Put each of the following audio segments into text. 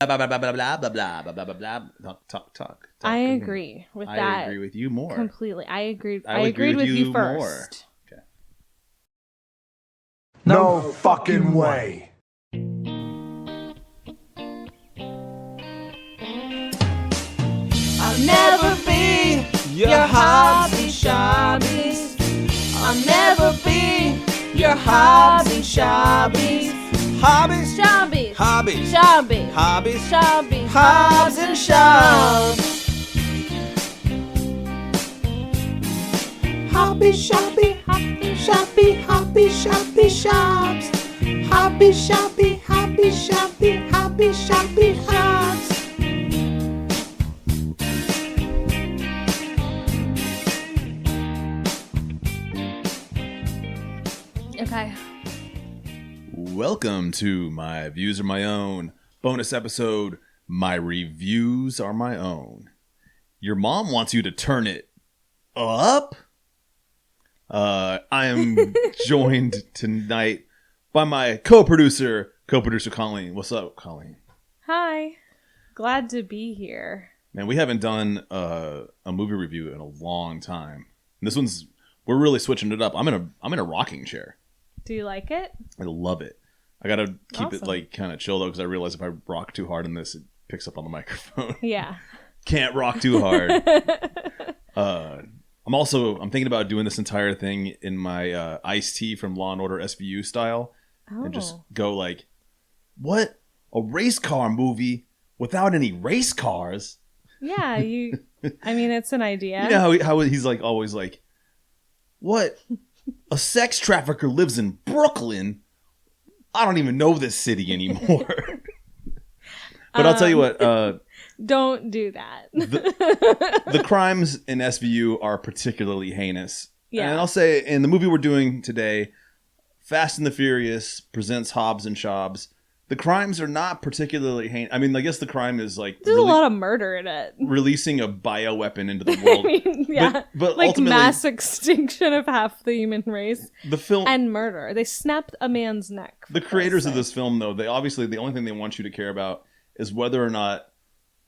Blah, blah, blah, blah, blah, blah, blah, blah, blah, blah, blah. Talk. I agree with that. I agree with you more. Completely. I agreed with you more. first. Okay. No fucking way. I'll never be your Hobbs and Shobbs. I'll never be your Hobbs and Shobbs. Hobbies? Shobbs. Hobbies. Shobbs. Hobbies? Shobbs. Hobbs and Shobbs. Hobby, shopby, hobby, shopby, hobby, shopby, shops. Hobby, shopby, hobby, shopby, hobby, shopby, shops. Okay. Welcome to My Views Are My Own bonus episode. My reviews are my own. Your mom wants you to turn it up? I am joined tonight by my co-producer Colleen. What's up, Colleen? Hi. Glad to be here. Man, we haven't done a movie review in a long time. And we're really switching it up. I'm in a rocking chair. Do you like it? I love it. I gotta keep Awesome. it like kind of chill though, because I realize if I rock too hard in this, it picks up on the microphone. Yeah. Can't rock too hard. I'm thinking about doing this entire thing in my iced tea from Law and Order SVU style, and just go like, what? A race car movie without any race cars? Yeah, I mean, it's an idea. You know how he's like always like, what? A sex trafficker lives in Brooklyn? I don't even know this city anymore. But I'll tell you what. Don't do that. The crimes in SVU are particularly heinous. Yeah. And I'll say, in the movie we're doing today, Fast and the Furious presents Hobbs and Shobbs. The crimes are not particularly heinous. I mean, I guess the crime is like... There's a lot of murder in it. Releasing a bioweapon into the world. I mean, yeah. But like ultimately, mass extinction of half the human race. The film... And murder. They snapped a man's neck. The creators of this film, though, they obviously, the only thing they want you to care about is whether or not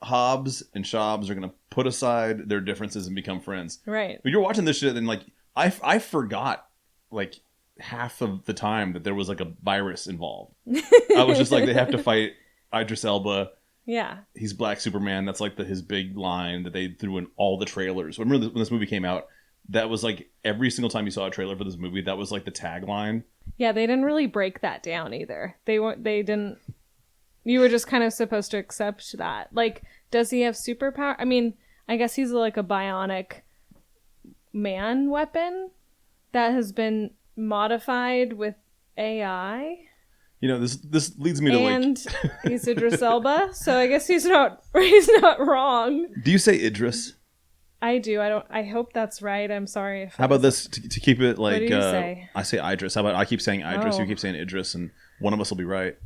Hobbs and Shobbs are going to put aside their differences and become friends. Right. When you're watching this shit, and like, I forgot, like, half of the time that there was like a virus involved. I was just like, they have to fight Idris Elba. Yeah. He's Black Superman. That's like his big line that they threw in all the trailers. Remember when this movie came out, that was like every single time you saw a trailer for this movie, that was like the tagline. Yeah, they didn't really break that down either. They didn't. You were just kind of supposed to accept that. Like, does he have superpower? I mean, I guess he's like a bionic man weapon that has been modified with AI. You know, this leads me to and he's Idris Elba, so I guess he's not wrong. Do you say Idris? I do. I hope that's right. I'm sorry. How about this to keep it like? What do you say? I say Idris. How about I keep saying Idris? Oh. You keep saying Idris, and one of us will be right.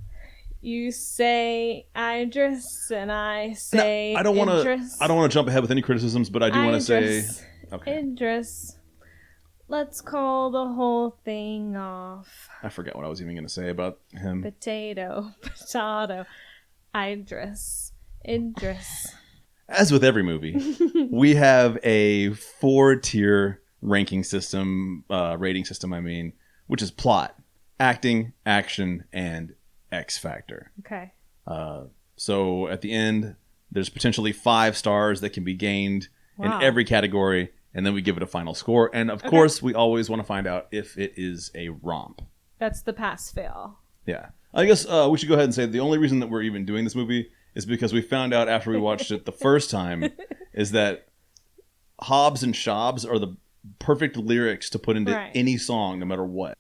You say Idris, and I say no, I don't want to jump ahead with any criticisms, but I do want to say, okay, Idris. Let's call the whole thing off. I forgot what I was even going to say about him. Potato. Idris. As with every movie, we have a 4-tier ranking system, rating system, which is plot, acting, action, and X factor. Okay. So at the end, there's potentially 5 stars that can be gained in every category, and then we give it a final score. And of course, we always want to find out if it is a romp. That's the pass-fail. Yeah. I guess we should go ahead and say the only reason that we're even doing this movie is because we found out after we watched it the first time is that Hobbs and Shobbs are the perfect lyrics to put into any song, no matter what.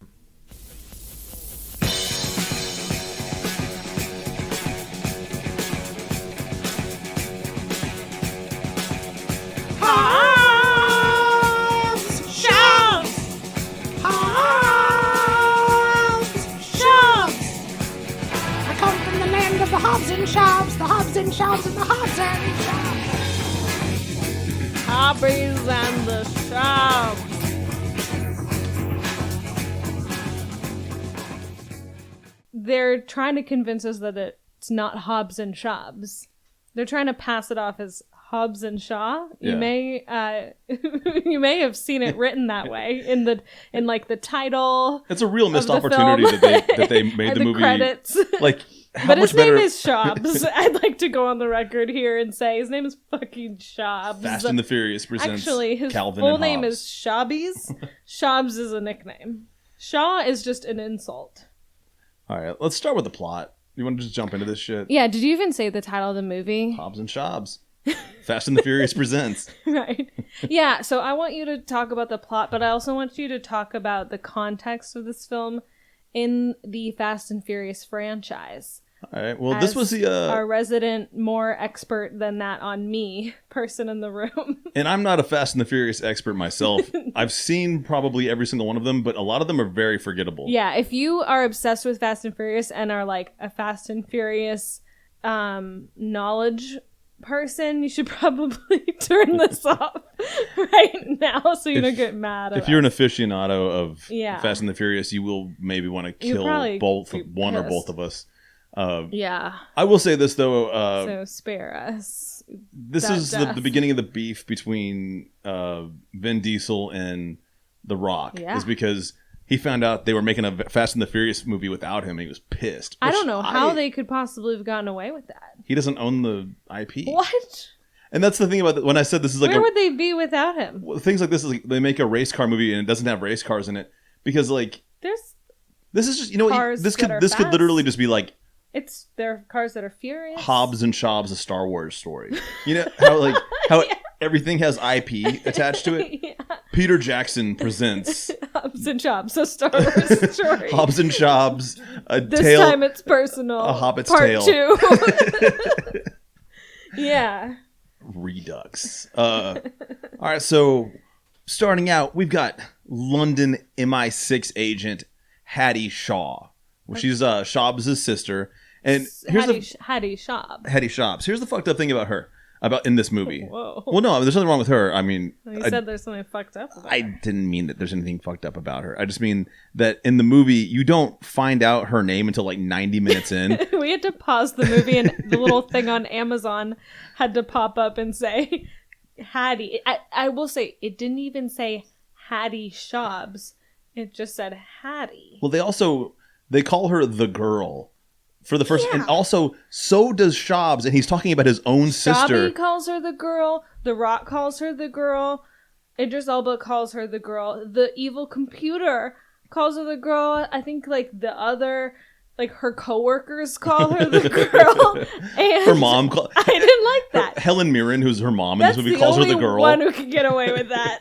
Hobbs and Shobbs, the Hobbs and Shobbs and the Hobbs and Shobbs. Hobbies and the Shobbs. They're trying to convince us that it's It's not Hobbs and Shobbs. They're trying to pass it off as Hobbs and Shaw. You may you may have seen it written that way in the title. It's a real missed opportunity that they made the movie. Credits. Like, how but much his name better? is Shobbs. I'd like to go on the record here and say his name is fucking Shobbs. Fast and the Furious presents Actually, his Calvin full and name Hobbs. is Shobbies. Shobbs is a nickname. Shaw is just an insult. All right, let's start with the plot. You want to just jump into this shit? Yeah, did you even say the title of the movie? Hobbs and Shobbs. Fast and the Furious presents. Right. Yeah, so I want you to talk about the plot, but I also want you to talk about the context of this film in the Fast and Furious franchise. All right. Well, this was the our resident, more expert than that on me person in the room. And I'm not a Fast and the Furious expert myself. I've seen probably every single one of them, but a lot of them are very forgettable. Yeah, if you are obsessed with Fast and Furious and are like a Fast and Furious knowledge person, you should probably turn this off right now so you don't get mad at If you're us. an aficionado of Yeah. Fast and the Furious, you will maybe want to kill probably be one or pissed. both of us. Yeah, I will say this though. so spare us. This that is death. the beginning of the beef between Vin Diesel and The Rock. Yeah. Is because he found out they were making a Fast and the Furious movie without him, and he was pissed. I Which don't know how they could possibly have gotten away with that. He doesn't own the IP. What? And that's the thing about when I said this is like Where would they be without him? things like this is like they make a race car movie and it doesn't have race cars in it because like There's this is just you know Cars this that could are this could fast. literally just be like there are cars that are furious. Hobbs and Shobbs, a Star Wars story. You know how everything has IP attached to it. Yeah. Peter Jackson presents Hobbs and Shobbs, a Star Wars story. Hobbs and Shobbs, a This tale. time it's personal. A Hobbit's Part tale. 2. Yeah. Redux. All right, so starting out, we've got London MI6 agent Hattie Shaw. Well, she's Shobbs' sister, and here's Hattie Shobbs. Hattie Shobbs. Here's the fucked up thing about her, in this movie. Whoa. Well, no, there's nothing wrong with her. I mean, You said there's something fucked up about I her. didn't mean that there's anything fucked up about her. I just mean that in the movie, you don't find out her name until like 90 minutes in. We had to pause the movie and the little thing on Amazon had to pop up and say Hattie. I will say, it didn't even say Hattie Shobbs. It just said Hattie. Well, they call her the girl for the first, Yeah. and also so does Shobbs, and he's talking about his own sister. Shabby calls her the girl. The Rock calls her the girl. Idris Elba calls her the girl. The evil computer calls her the girl. I think like the other, like her coworkers call her the girl. And Her mom, I didn't like that. Helen Mirren, who's her mom in That's this movie, the calls her only the girl. one who can get away with that.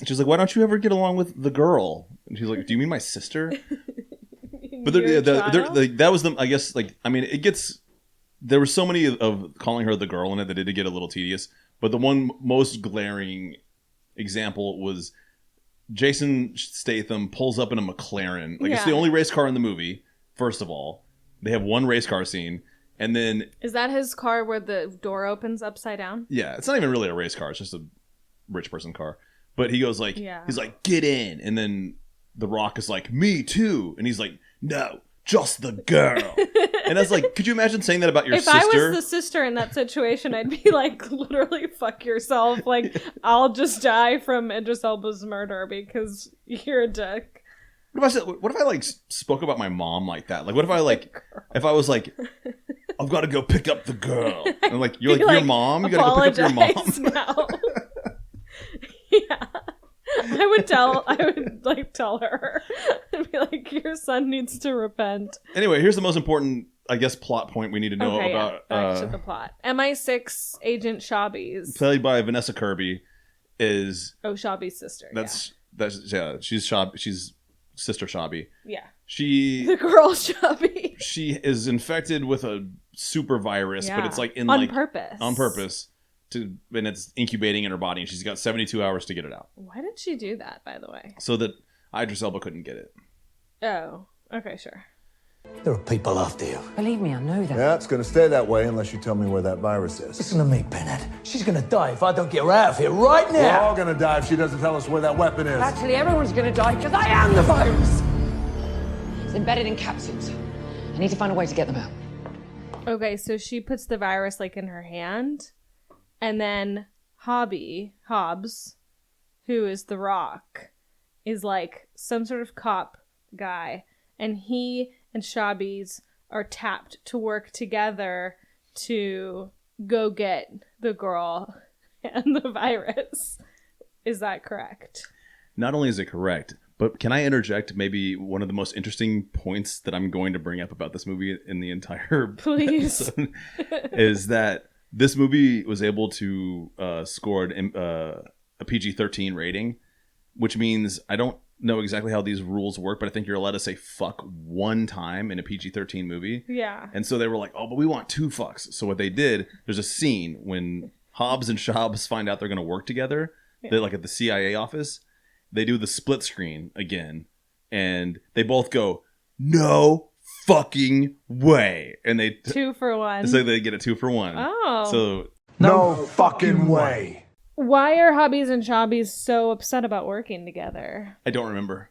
She's like, "Why don't you ever get along with the girl?" And she's like, "Do you mean my sister?" But that was the, I guess, like, I mean, it gets, there were so many of calling her the girl in it that it did get a little tedious. But the one most glaring example was Jason Statham pulls up in a McLaren. Like, it's the only race car in the movie, first of all. They have one race car scene. And then... Is that his car where the door opens upside down? Yeah, it's not even really a race car. It's just a rich person car. But he goes like, he's like, "Get in." And then The Rock is like, "Me too." And he's like, "No, just the girl." And I was like, could you imagine saying that about your sister? If I was the sister in that situation, I'd be like, literally, fuck yourself. Like, I'll just die from Idris Elba's murder because you're a dick. What if I like spoke about my mom like that? Like, what if I like, if I was like, "I've got to go pick up the girl," and like, you're like, your mom, you got to go pick up your mom. Now. Yeah. I would like tell her. I'd be like, your son needs to repent. Anyway, here's the most important, I guess, plot point we need to know about. Back to the plot. MI6 agent Shobbies. Played by Vanessa Kirby is... Oh, Shabby's sister. That's she's Sister Shabby. Yeah. The girl Shabby. She is infected with a super virus, but it's like on purpose. On purpose. And it's incubating in her body, and she's got 72 hours to get it out. Why did she do that, by the way? So that Idris Elba couldn't get it. Oh, okay, sure. There are people after you. Believe me, I know that. Yeah, it's going to stay that way unless you tell me where that virus is. Listen to me, Pinhead. She's gonna die if I don't get her out of here right We're now. all going to die if she doesn't tell us where that weapon is. Actually, everyone's gonna die because I am the virus. It's embedded in capsules. I need to find a way to get them out. Okay, so she puts the virus like in her hand, and then Hobbs, who is the Rock, is like some sort of cop guy, and he and Shobbs are tapped to work together to go get the girl and the virus. Is that correct? Not only is it correct, but can I interject maybe one of the most interesting points that I'm going to bring up about this movie in the entire Please. episode is that this movie was able to score a PG-13 rating, which means I don't know exactly how these rules work, but I think you're allowed to say fuck one time in a PG-13 movie. Yeah. And so they were like, oh, but we want 2 fucks. So what they did, there's a scene when Hobbs and Shobbs find out they're going to work together. They're like at the CIA office. They do the split screen again, and they both go, no fucking way. And they 2 for 1. so they get a 2 for 1. Oh. So No fucking way. Why are Hobbs and Shobbs so upset about working together? I don't remember.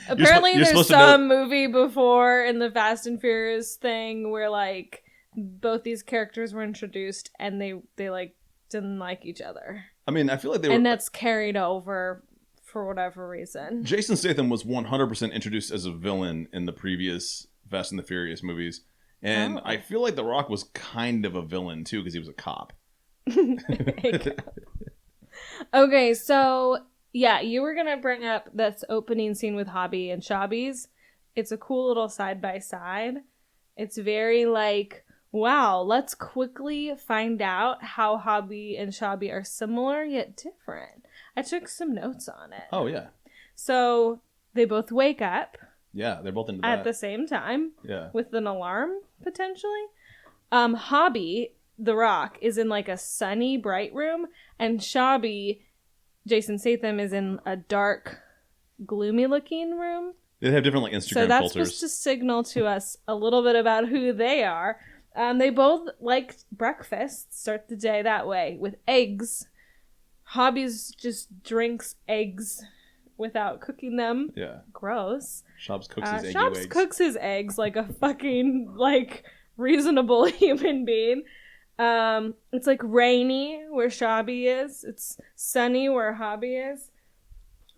Apparently you're there's supposed to some movie before in the Fast and Furious thing where like both these characters were introduced and they like didn't like each other. I mean, I feel like they were... And that's carried over for whatever reason. Jason Statham was 100% introduced as a villain in the previous Fast and the Furious movies. And I feel like The Rock was kind of a villain too because he was a cop. Okay, so yeah, you were gonna bring up this opening scene with Hobby and Shobbs. It's a cool little side by side. It's very like, wow, let's quickly find out how Hobby and Shobbs are similar yet different. I took some notes on it. Oh yeah, So they both wake up yeah, they're both into that. at the same time Yeah, with an alarm potentially. Hobby, the Rock, is in like a sunny, bright room, and Shobbs, Jason Statham, is in a dark, gloomy looking room. they have different like Instagram So that's filters. supposed to signal to us a little bit about who they are. They both like breakfast, start the day that way, with eggs. Hobbies just drinks eggs without cooking them. Yeah, Gross. Shobbs cooks his eggy Shobbs eggs. cooks his eggs like a fucking, like, reasonable human being. It's like rainy where Shobbs is. It's sunny where Hobby is.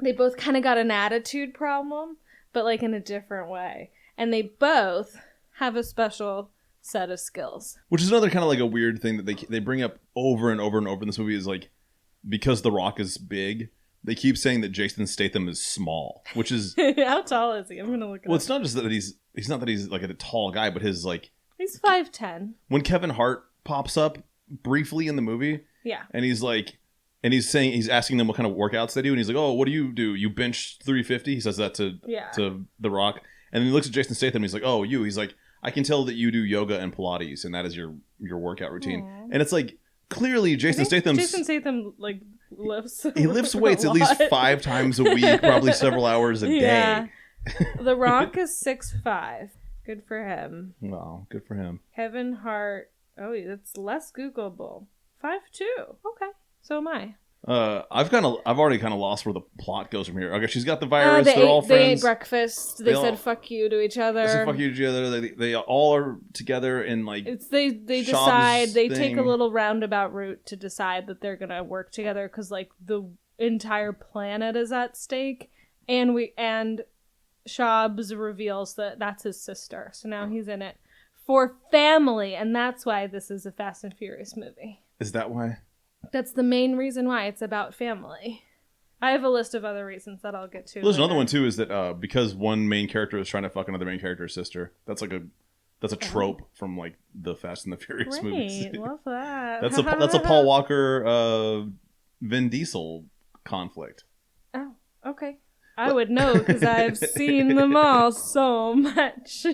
They both kind of got an attitude problem, but like in a different way. And they both have a special set of skills. Which is another kind of like a weird thing that they bring up over and over and over in this movie is like, because The Rock is big, they keep saying that Jason Statham is small, which is... How tall is he? I'm gonna look it Well, up. it's not just that he's not that he's like a tall guy, but his like... He's 5'10". When Kevin Hart pops up briefly in the movie, Yeah. and he's like... And he's asking them what kind of workouts they do, and he's like, oh, what do? You bench 350? He says that to The Rock. And then he looks at Jason Statham, and he's like, oh, you. He's like, I can tell that you do yoga and Pilates, and that is your workout routine. Aww. And it's like, clearly Jason Statham like lifts. He lifts weights at least 5 times a week, probably several hours a day. The Rock is 6'5". Good for him. Wow, good for him. Kevin Hart. Oh, that's less Googleable. 5'2". Okay, so am I. I've already kind of lost where the plot goes from here. Okay, she's got the virus. They They're all ate friends. breakfast. They said fuck you to each other. They said fuck you to each other. They all are together in like. They Shobbs decide they take a thing. little roundabout route to decide that they're gonna work together because like the entire planet is at stake, and Shobbs reveals that that's his sister. So now he's in it for family, and that's why this is a Fast and Furious movie. Is that why? That's the main reason why it's about family. I have a list of other reasons that I'll get to. Well, there's another later. one too. Is that because one main character is trying to fuck another main character's sister? That's a trope from like the Fast and the Furious movies. Great, love that. That's a Paul Walker, Vin Diesel conflict. Oh, okay. I would know because I've seen them all so much.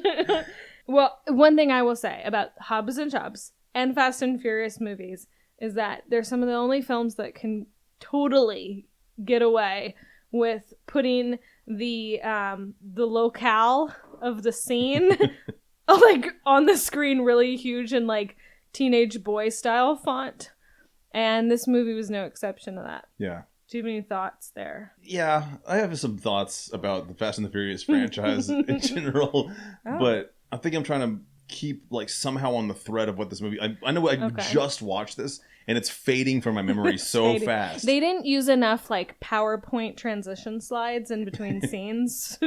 Well, one thing I will say about Hobbs and Shobbs and Fast and Furious movies is that they're some of the only films that can totally get away with putting the locale of the scene like on the screen really huge in like teenage boy style font. And this movie was no exception to that. Yeah. Do you have any thoughts there? Yeah, I have some thoughts about the Fast and the Furious franchise in general, but I think I'm trying to keep like somehow on the thread of what this movie. I know I just watched this, and it's fading from my memory so fast. They didn't use enough like PowerPoint transition slides in between scenes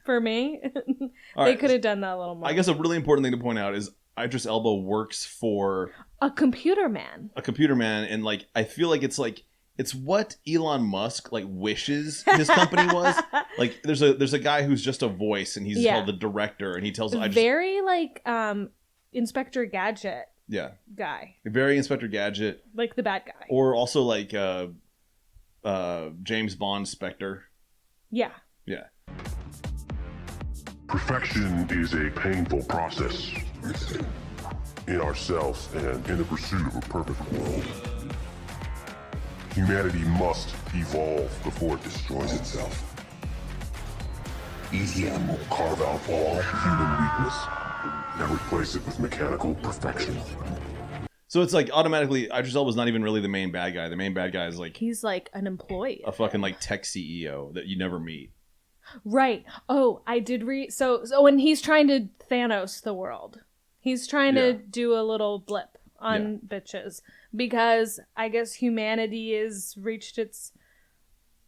for me. They could have done that a little more. I guess a really important thing to point out is Idris Elba works for a computer man. And like I feel like it's what Elon Musk like wishes his company was. Like there's a guy who's just a voice, and he's called the director, and he tells very like Inspector Gadget. Yeah. Guy. Very Inspector Gadget. Like the bad guy. Or also like James Bond Spectre. Yeah. Yeah. Perfection is a painful process in ourselves and in the pursuit of a perfect world. Humanity must evolve before it destroys itself. ETM will carve out all human weakness and replace it with mechanical perfection. So it's like automatically Idris Elba's not even really the main bad guy. The main bad guy is like he's like an employee, a fucking like tech CEO that you never meet. Right. Oh, I did read. So when he's trying to Thanos the world, he's trying to do a little blip on bitches because I guess humanity has reached its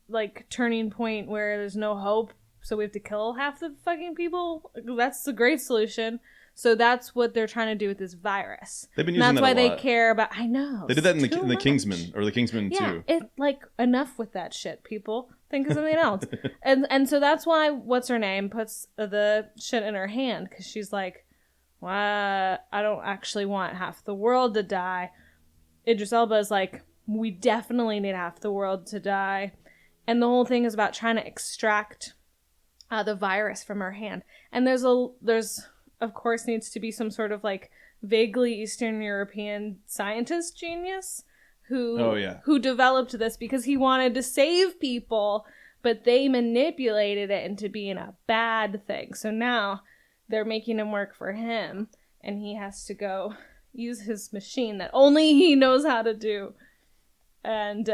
like turning point where there's no hope. So we have to kill half the fucking people. That's the great solution. So that's what they're trying to do with this virus. They've been using that's that why a lot. they care about. I know they did that in the Kingsman or the Kingsman too. Yeah, it like enough with that shit. People think of something else, and so that's why what's her name puts the shit in her hand because she's like, "Well, I don't actually want half the world to die." Idris Elba is like, "We definitely need half the world to die," and the whole thing is about trying to extract the virus from her hand. And there's of course needs to be some sort of like vaguely Eastern European scientist genius who developed this because he wanted to save people, but they manipulated it into being a bad thing. So now they're making him work for him, and he has to go use his machine that only he knows how to do. And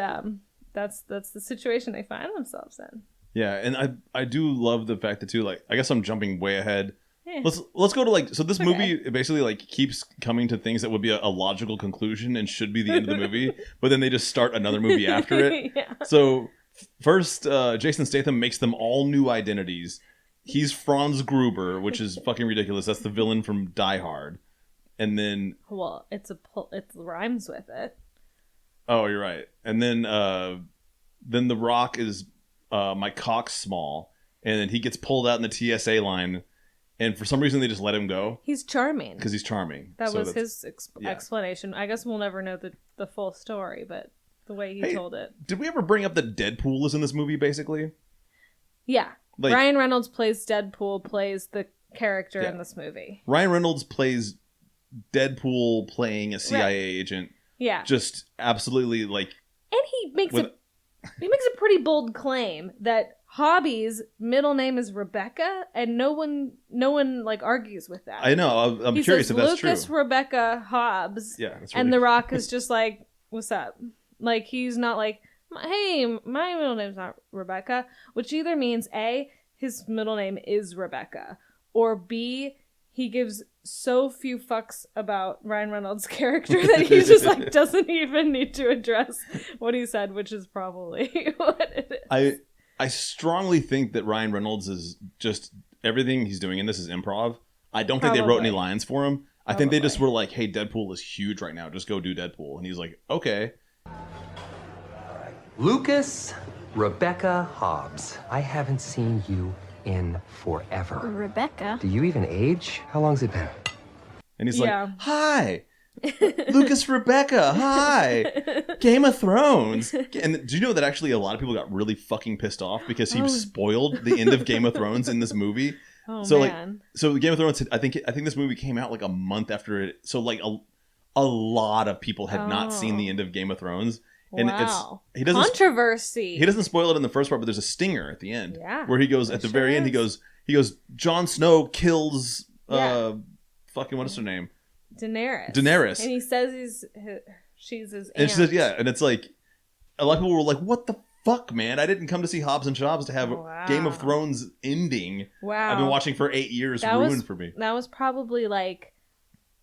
that's the situation they find themselves in. Yeah, and I do love the fact that too, like, I guess I'm jumping way ahead. Let's go to like, so this movie basically like keeps coming to things that would be a logical conclusion and should be the end of the movie, but then they just start another movie after it. So first, Jason Statham makes them all new identities. He's Franz Gruber, which is fucking ridiculous. That's the villain from Die Hard. And then it rhymes with it. Oh, you're right. And then The Rock is my cock's small, and then he gets pulled out in the TSA line. And for some reason, they just let him go. He's charming. Because he's charming. That was his explanation. I guess we'll never know the full story, but the way he told it. Did we ever bring up that Deadpool is in this movie, basically? Yeah. Like, Ryan Reynolds plays Deadpool, plays the character in this movie. Ryan Reynolds plays Deadpool playing a CIA agent. Yeah. Just absolutely like... And he makes a pretty bold claim that Hobby's middle name is Rebecca, and no one like argues with that. I know. I'm curious if that's true. Lucas Rebecca Hobbs. Yeah, that's and The Rock is just like, "What's up?" Like he's not like, "Hey, my middle name's not Rebecca," which either means A, his middle name is Rebecca, or B, he gives so few fucks about Ryan Reynolds' character that he just like doesn't even need to address what he said, which is probably what it is. I strongly think that Ryan Reynolds is just everything he's doing in this is improv. I don't think they wrote any lines for him. I think they just were like, "Hey, Deadpool is huge right now. Just go do Deadpool." And he's like, "Okay." Lucas Rebecca Hobbs. I haven't seen you in forever. Rebecca? Do you even age? How long's it been? And he's like, "Hi, Lucas Rebecca. Hi, Game of Thrones." And do you know that actually a lot of people got really fucking pissed off because he spoiled the end of Game of Thrones in this movie? So man. So Game of Thrones, I think this movie came out like a month after it. So like a lot of people had not seen the end of Game of Thrones. And he doesn't controversy. He doesn't spoil it in the first part, but there's a stinger at the end. Yeah. Where he goes at the very end. He goes, Jon Snow kills fucking what is her name? Daenerys. And he says she's his aunt. And she says, yeah, and it's like a lot of people were like, "What the fuck, man. I didn't come to see Hobbs and Shobbs to have Game of Thrones ending. Wow. I've been watching for 8 years ruined for me. That was probably like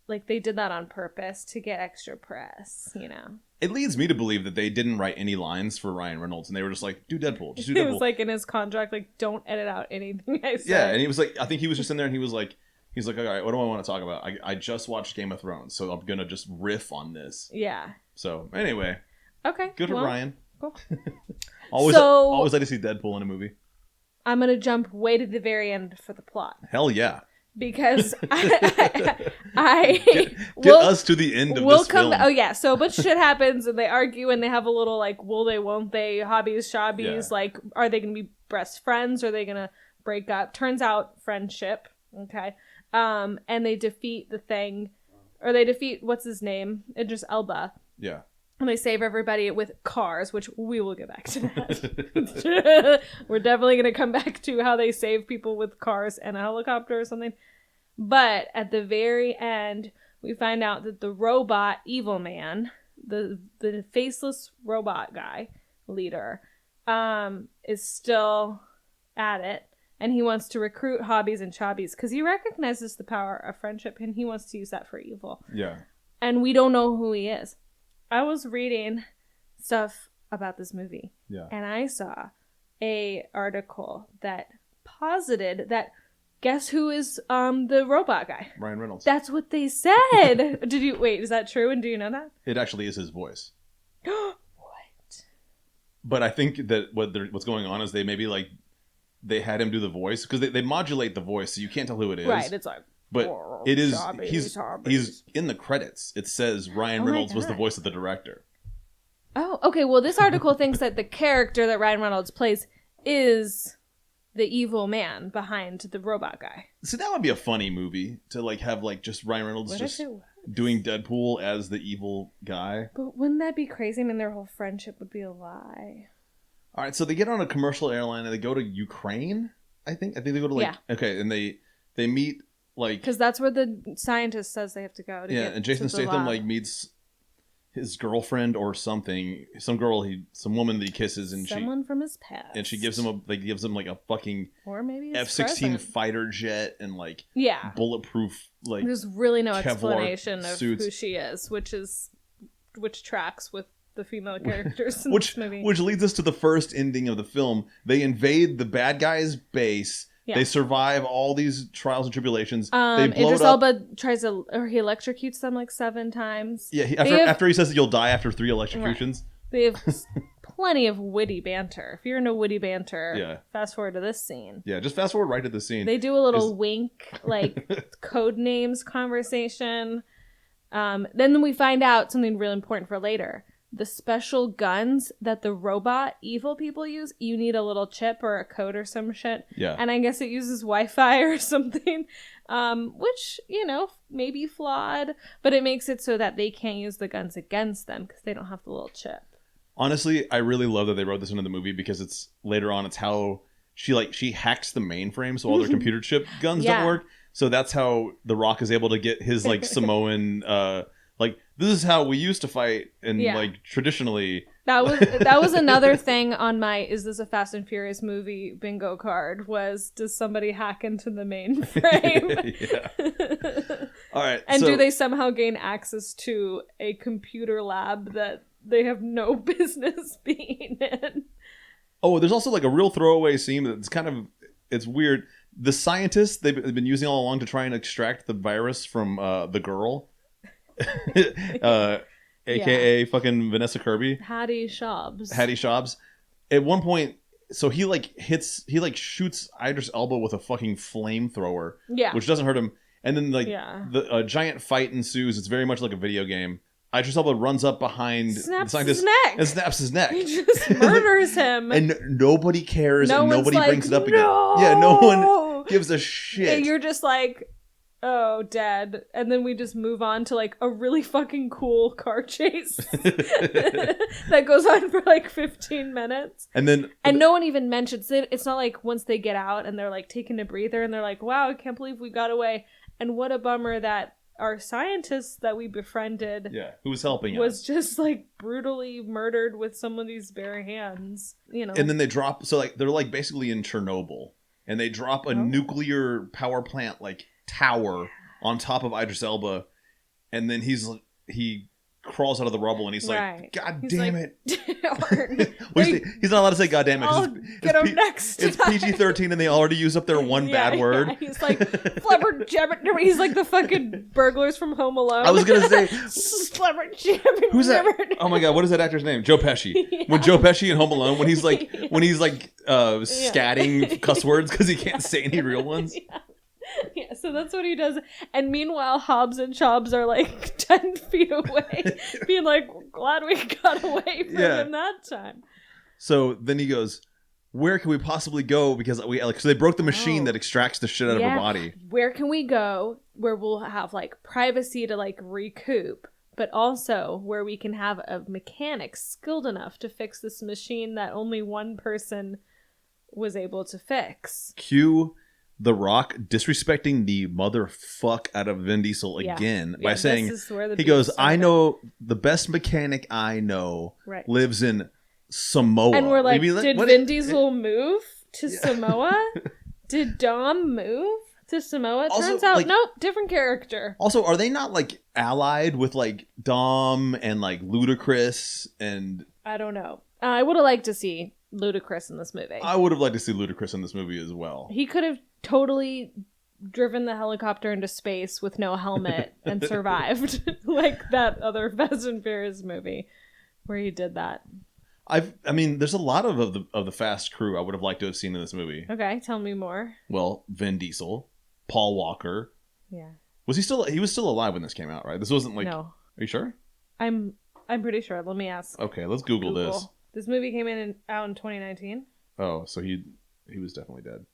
they did that on purpose to get extra press, you know? It leads me to believe that they didn't write any lines for Ryan Reynolds, and they were just like, do Deadpool. Just do Deadpool. It was like in his contract, like, don't edit out anything I said. Yeah, and he was like, I think he was just in there and he was like, all right, what do I want to talk about? I just watched Game of Thrones, so I'm going to just riff on this. Yeah. So, anyway. Okay. Good for Ryan. Cool. always like to see Deadpool in a movie. I'm going to jump way to the very end for the plot. Hell yeah. Because Get us to the end of this film. Oh yeah, so a bunch of shit happens and they argue and they have a little like, will they, won't they, hobbies, shobbies, like, are they going to be best friends? Or are they going to break up? Turns out friendship, okay. And they defeat the thing, or they defeat, what's his name? Idris Elba. Yeah. And they save everybody with cars, which we will get back to that. We're definitely going to come back to how they save people with cars and a helicopter or something. But at the very end, we find out that the robot evil man, the faceless robot guy leader, is still at it. And he wants to recruit Hobbies and Shobbies because he recognizes the power of friendship and he wants to use that for evil. Yeah. And we don't know who he is. I was reading stuff about this movie. Yeah. And I saw a article that posited that guess who is the robot guy? Ryan Reynolds. That's what they said. Wait, is that true? And do you know that? It actually is his voice. What? But I think that what's going on is they had him do the voice because they modulate the voice so you can't tell who it is. Right, it's like, but it is Shobbies. he's in the credits. It says Ryan Reynolds was the voice of the director. Oh, okay. Well, this article thinks that the character that Ryan Reynolds plays is the evil man behind the robot guy. So that would be a funny movie to have just Ryan Reynolds doing Deadpool as the evil guy. But wouldn't that be crazy? I mean, their whole friendship would be a lie. All right, so they get on a commercial airline and they go to Ukraine. I think they go to okay, and they meet because that's where the scientist says they have to go. And Jason Statham meets his girlfriend or something, some woman that he kisses, and someone from his past, and she gives him a fucking or maybe F-16 fighter jet and bulletproof There's really no Kevlar explanation of suits. who she is, which tracks with the female characters in this movie. Which leads us to the first ending of the film. They invade the bad guy's base. Yeah. They survive all these trials and tribulations. They blow Idris it up. Elba he electrocutes them 7 times. Yeah, after he says that you'll die after 3 electrocutions. Right. They have plenty of witty banter. If you're into witty banter, fast forward to this scene. Yeah, just fast forward right to the scene. They do a little wink, code names conversation. Then we find out something really important for later. The special guns that the robot evil people use, you need a little chip or a code or some shit. Yeah. And I guess it uses Wi-Fi or something, which, maybe flawed, but it makes it so that they can't use the guns against them because they don't have the little chip. Honestly, I really love that they wrote this into the movie because it's later on, it's how she hacks the mainframe so all their computer chip guns don't work. So that's how The Rock is able to get his Samoan this is how we used to fight and traditionally. That was another thing on my is this a Fast and Furious movie bingo card was does somebody hack into the mainframe? Yeah. All right. And do they somehow gain access to a computer lab that they have no business being in? Oh, there's also a real throwaway scene that's it's weird. The scientists they've been using all along to try and extract the virus from the girl. AKA fucking Vanessa Kirby. Hattie Shobbs. At one point, so he shoots Idris Elba with a fucking flamethrower. Yeah. Which doesn't hurt him. And then the giant fight ensues. It's very much like a video game. Idris Elba runs up behind the scientist and snaps his neck. He just murders him. And nobody cares and nobody brings it up again. No! Yeah, no one gives a shit. And you're just oh, dead. And then we just move on to a really fucking cool car chase that goes on for 15 minutes. And no one even mentions it. It's not once they get out and they're taking a breather and they're wow, I can't believe we got away. And what a bummer that our scientist that we befriended who was helping was us. just like brutally murdered with somebody's bare hands, you know. And then they drop, so like they're like basically in Chernobyl, and they drop a nuclear power plant like tower on top of Idris Elba, and then he crawls out of the rubble and he's like, God damn it. Well, he's not allowed to say God damn it. I'll get him next It's PG-13 and they already used up their one bad word. Yeah. He's like, flubber-jabber. He's like the fucking burglars from Home Alone. I was going to say, flubber-jabber. Who's that? Oh my God, what is that actor's name? Joe Pesci. Yeah. When Joe Pesci in Home Alone, when he's like scatting cuss words because he can't say any real ones. Yeah, so that's what he does. And meanwhile, Hobbs and Shobbs are like 10 feet away, being like, glad we got away from him that time. So then he goes, where can we possibly go? Because so they broke the machine that extracts the shit out of her body. Where can we go where we'll have like privacy to like recoup, but also where we can have a mechanic skilled enough to fix this machine that only one person was able to fix? Cue The Rock disrespecting the motherfuck out of Vin Diesel again by saying, he goes, I know the best mechanic I know lives in Samoa. And we're like, did Vin Diesel move to Samoa? Did Dom move to Samoa? Turns out, like, nope, different character. Also, are they not like allied with like Dom and like Ludacris and... I don't know. I would have liked to see Ludacris in this movie. I would have liked to see Ludacris in this movie as well. He could have totally driven the helicopter into space with no helmet and survived, like that other Fast and Furious movie where he did that. I mean, there's a lot of the Fast crew I would have liked to have seen in this movie. Okay, tell me more. Well, Vin Diesel, Paul Walker. Yeah. Was he still? He was still alive when this came out, right? This wasn't like. No. Are you sure? I'm pretty sure. Let me ask. Okay, let's Google this. This movie came out in 2019. Oh, so he was definitely dead.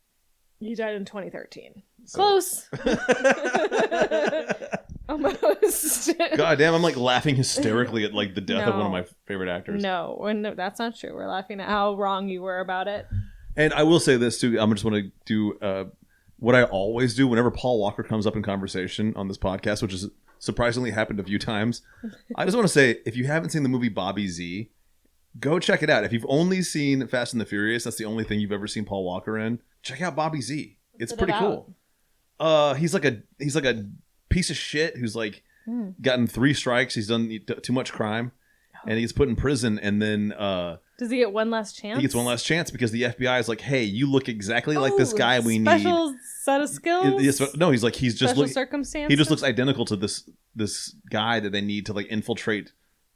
He died in 2013. So. Close. Almost. God damn, I'm like laughing hysterically at like the death of one of my favorite actors. No, that's not true. We're laughing at how wrong you were about it. And I will say this too. I'm just want to do what I always do whenever Paul Walker comes up in conversation on this podcast, which has surprisingly happened a few times. I just want to say, if you haven't seen the movie Bobby Z, go check it out. If you've only seen Fast and the Furious, that's the only thing you've ever seen Paul Walker in. Check out Bobby Z. It's pretty cool. He's like a piece of shit who's like gotten 3 strikes. He's done too much crime, and he gets put in prison. And then does he get one last chance? He gets one last chance because the FBI is like, "Hey, you look exactly like this guy. We need special set of skills." No, he's like he just looks identical to this guy that they need to like infiltrate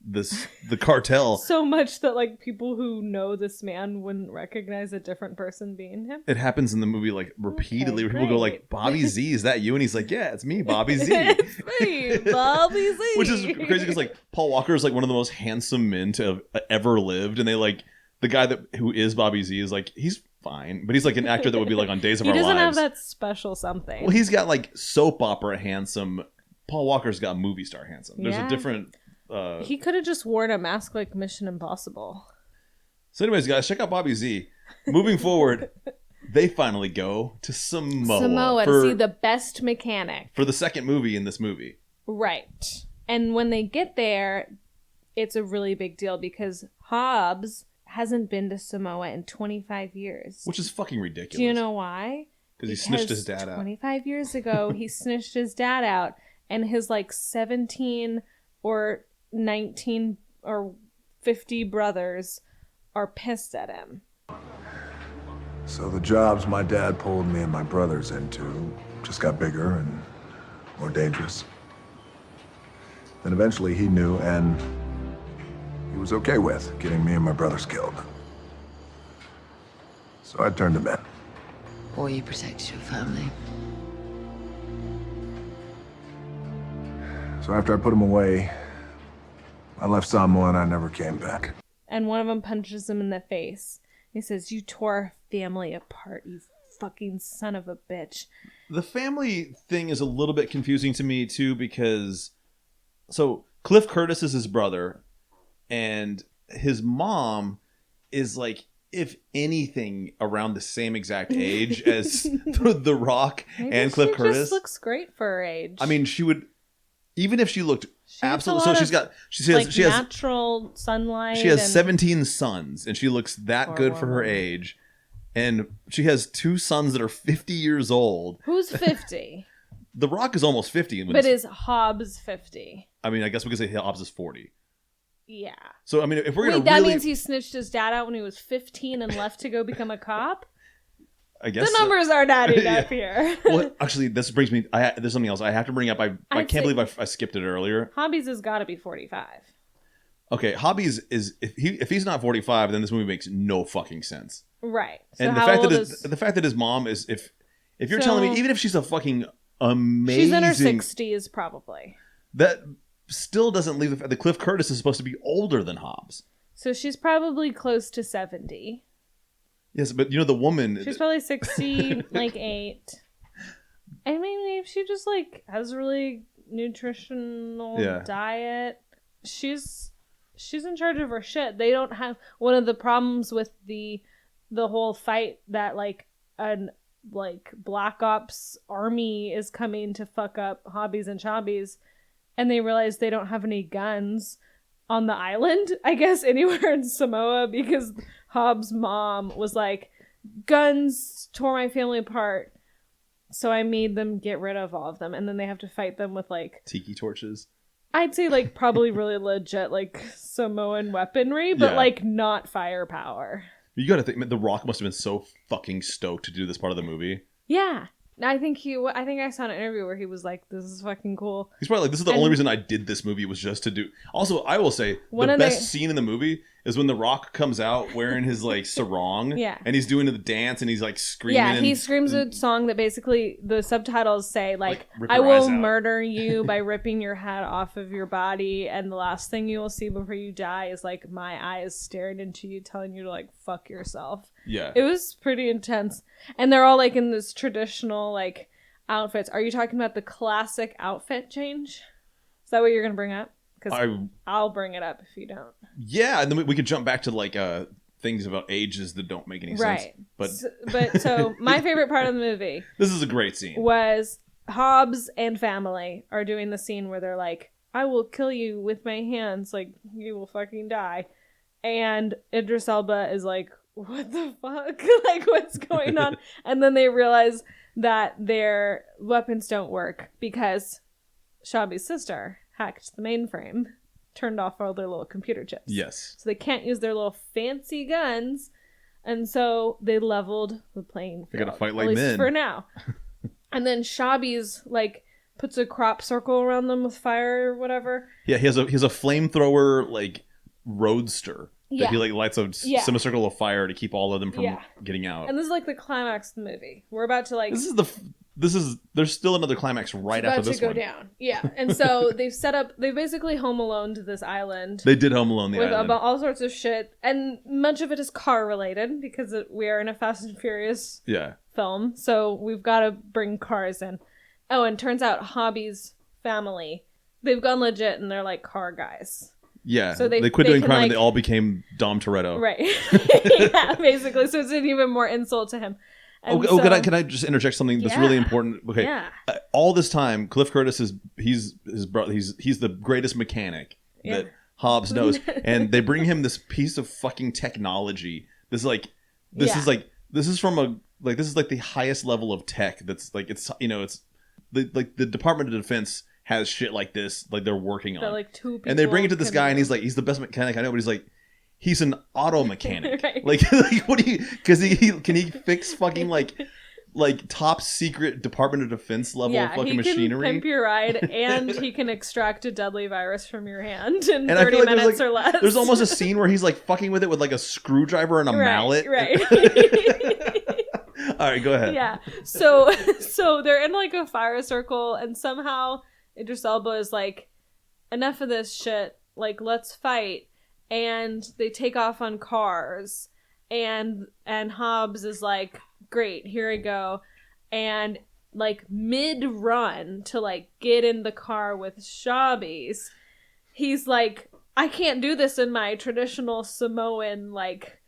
the cartel. So much that like people who know this man wouldn't recognize a different person being him. It happens in the movie like repeatedly. People go like, Bobby Z, is that you? And he's like, yeah, it's me, Bobby Z. It's me, Bobby Z. Which is crazy because like Paul Walker is like one of the most handsome men to have ever lived, and they like the guy who is Bobby Z is like, he's fine, but he's like an actor that would be like on Days of Our Lives. He doesn't have that special something. Well, he's got like soap opera handsome. Paul Walker's got movie star handsome. There's a different. He could have just worn a mask like Mission Impossible. So anyways, guys, check out Bobby Z. Moving forward, they finally go to Samoa to see the best mechanic. For the second movie in this movie. Right. And when they get there, it's a really big deal because Hobbs hasn't been to Samoa in 25 years. Which is fucking ridiculous. Do you know why? Because he snitched his dad out. 25 years ago, he snitched his dad out, and his like 17 or 19 or 50 brothers are pissed at him. So the jobs my dad pulled me and my brothers into just got bigger and more dangerous. Then eventually he knew, and he was okay with getting me and my brothers killed. So I turned him in. Or you protected your family. So after I put him away, I left Samoa and I never came back. And one of them punches him in the face. He says, "You tore our family apart, you fucking son of a bitch." The family thing is a little bit confusing to me too, because so Cliff Curtis is his brother, and his mom is like, if anything, around the same exact age as The Rock and Cliff Curtis. Just looks great for her age. I mean, she would. even if she looked absolutely, a lot she has natural sunlight. She has 17 sons, and she looks that good for her age. And she has 2 sons that are 50 years old. Who's 50? The Rock is almost 50. But is Hobbs 50? I mean, I guess we could say Hobbs is 40. Yeah. So, I mean, if we're going to that means he snitched his dad out when he was 15 and left to go become a cop? I guess the numbers are adding up here. Well, actually, this brings me... there's something else I have to bring up. I can't believe I skipped it earlier. Hobbies has got to be 45. Okay, Hobbies is... If he's not 45, then this movie makes no fucking sense. Right. So And the fact that his mom is... If you're telling me, even if she's a fucking amazing... She's in her 60s, probably. That still doesn't leave the fact that Cliff Curtis is supposed to be older than Hobbs. So she's probably close to 70. Yes, but you know, the woman... She's probably 60, like 8. I mean, if she just, like, has a really nutritional diet, she's in charge of her shit. They don't have... One of the problems with the whole fight that, like, an, like, Black Ops army is coming to fuck up Hobbies and Shobbies, and they realize they don't have any guns on the island, I guess, anywhere in Samoa, because Hobbs' mom was like, guns tore my family apart, so I made them get rid of all of them, and then they have to fight them with, like... Tiki torches? I'd say, like, probably really legit, like, Samoan weaponry, but, like, not firepower. You gotta think, The Rock must have been so fucking stoked to do this part of the movie. Yeah. I think I saw an interview where he was like, this is fucking cool. He's probably like, this is the only reason I did this movie was just to do... Also, I will say, the best scene in the movie is when The Rock comes out wearing his, like, sarong. Yeah. And he's doing the dance and he's, like, screaming. Yeah, he screams a song that basically, the subtitles say, like rip I your eyes will out. murder you by ripping your head off of your body, and the last thing you will see before you die is, like, my eyes staring into you, telling you to, like, fuck yourself. Yeah. It was pretty intense. And they're all, like, in this traditional, like... outfits. Are you talking about the classic outfit change? Is that what you're going to bring up? Because I'll bring it up if you don't. Yeah, and then we could jump back to, like, things about ages that don't make any sense. Right. So my favorite part of the movie... This is a great scene. ...was Hobbs and family are doing the scene where they're like, I will kill you with my hands. Like, you will fucking die. And Idris Elba is like, what the fuck? Like, what's going on? And then they realize... that their weapons don't work because Shabby's sister hacked the mainframe, turned off all their little computer chips. Yes. So they can't use their little fancy guns, and so they leveled the playing field. They gotta fight like at least men. for now. And then Shabby's, like, puts a crop circle around them with fire or whatever. Yeah, he has a flamethrower, like, roadster. Yeah. That he, like, lights a semicircle of fire to keep all of them from getting out. And this is, like, the climax of the movie. We're about to, like... There's still another climax right after this one. About to go down. Yeah. And so they've basically Home Alone to this island. They did Home Alone the island. With all sorts of shit. And much of it is car related because we are in a Fast and Furious film. So we've got to bring cars in. Oh, and turns out Hobby's family, they've gone legit and they're like car guys. Yeah, so they quit doing crime and they all became Dom Toretto. Right. Yeah, basically. So it's an even more insult to him. And can I just interject something that's really important? Okay. Yeah. All this time, Cliff Curtis he's his brother. He's the greatest mechanic that Hobbs knows, and they bring him this piece of fucking technology. This is like the highest level of tech. That's like it's the Department of Defense has shit like this, like they're working on. Like 2 people and they bring it to this guy, and he's like, he's the best mechanic I know, but he's like, he's an auto mechanic. Right. Like what do you? Because he can he fix fucking like top secret Department of Defense level fucking machinery. He can pimp your ride, and he can extract a deadly virus from your hand in 30 minutes or less. There's almost a scene where he's like fucking with it with like a screwdriver and a mallet. Right. All right, go ahead. Yeah. So they're in like a fire circle, and somehow Idris Elba is like, enough of this shit. Like, let's fight. And they take off on cars, and Hobbs is like, great, here I go. And like mid-run to like get in the car with Shobbies, he's like, I can't do this in my traditional Samoan like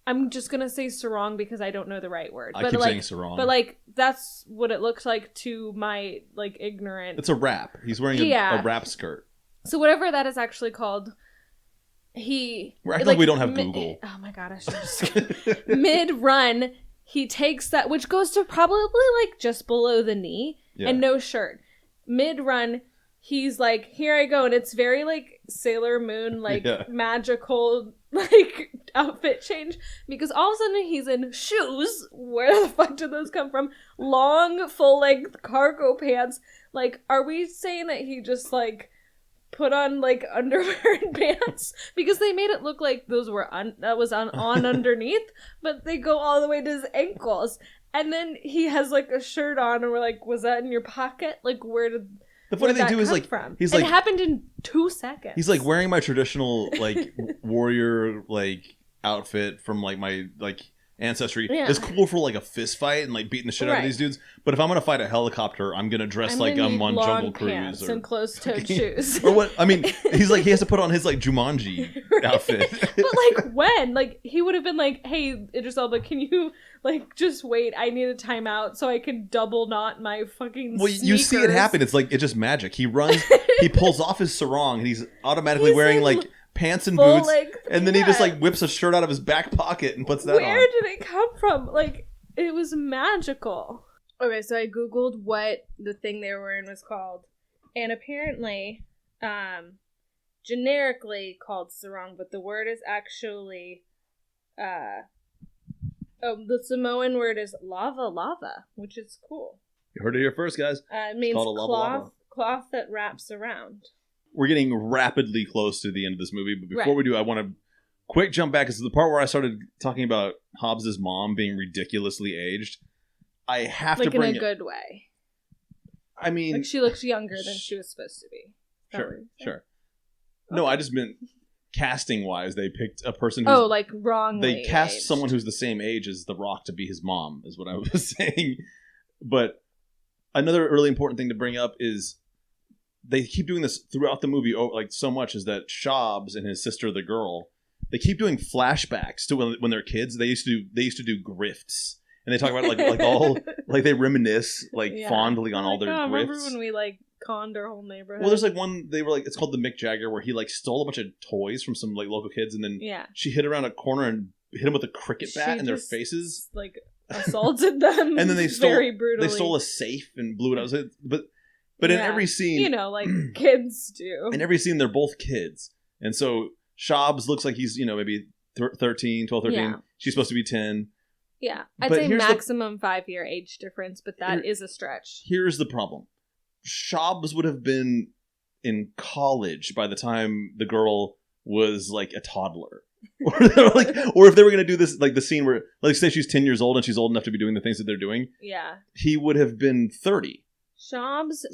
I'm just gonna say sarong because I don't know the right word. I keep saying sarong. But like that's what it looks like to my like ignorant. It's a wrap. He's wearing a wrap skirt. So whatever that is actually called, we're acting like we don't have Google. Oh my god, I should just mid-run, he takes that, which goes to probably like just below the knee, and no shirt. Mid-run, he's like, here I go, and it's very like Sailor Moon, like magical like outfit change, because all of a sudden he's in shoes. Where the fuck did those come from? Long full length cargo pants. Like, are we saying that he just like put on like underwear and pants? Because they made it look like those were that was on underneath, but they go all the way to his ankles, and then he has like a shirt on, and we're like, was that in your pocket? Like, where did the funny thing too is like from? He's like, it happened in 2 seconds. He's like wearing my traditional like warrior like outfit from like my like ancestry. It's cool for like a fist fight and like beating the shit out of these dudes. But if I'm gonna fight a helicopter, I'm gonna dress like I'm on Jungle Cruise and closed-toed shoes. Or what? I mean, he's like he has to put on his like Jumanji outfit. But like when? Like he would have been like, "Hey, Idris Elba, can you like just wait? I need a timeout so I can double knot my fucking." Well, sneakers. you see it happen. It's like it's just magic. He runs. He pulls off his sarong, and he's automatically wearing like pants and boots, and then he just like whips a shirt out of his back pocket and puts that on. Where did it come from? Like, it was magical. Okay, so I googled what the thing they were wearing was called, and apparently generically called sarong, but the word is actually the Samoan word is lava, which is cool. You heard it here first, guys. It means cloth that wraps around. We're getting rapidly close to the end of this movie, but before we do, I want to quick jump back. Because the part where I started talking about Hobbs' mom being ridiculously aged, I have to bring in a good way. I mean, like she looks younger than she was supposed to be. Sure. Okay. No, I just meant casting wise, they picked a person who's like wrongly. They cast aged. someone who's the same age as The Rock to be his mom, is what I was saying. But another really important thing to bring up is they keep doing this throughout the movie, like so much, is that Shobbs and his sister, the girl, they keep doing flashbacks to when they're kids. They used to do grifts, and they talk about like all like they reminisce fondly on all their grifts. Remember when we like conned our whole neighborhood? Well, there's like one they were like it's called the Mick Jagger, where he like stole a bunch of toys from some like local kids, and then she hid around a corner and hit them with a cricket bat in their faces, like assaulted them, and then they stole very brutally. They stole a safe and blew it out. But in every scene... You know, like kids do. In every scene, they're both kids. And so Shobbs looks like he's, maybe 12, 13. Yeah. She's supposed to be 10. Yeah. I'd say maximum 5-year age difference, but that is a stretch. Here's the problem. Shobbs would have been in college by the time the girl was like a toddler. Or if they were going to do this, like the scene where, like say she's 10 years old and she's old enough to be doing the things that they're doing. Yeah. He would have been 30. Shobbs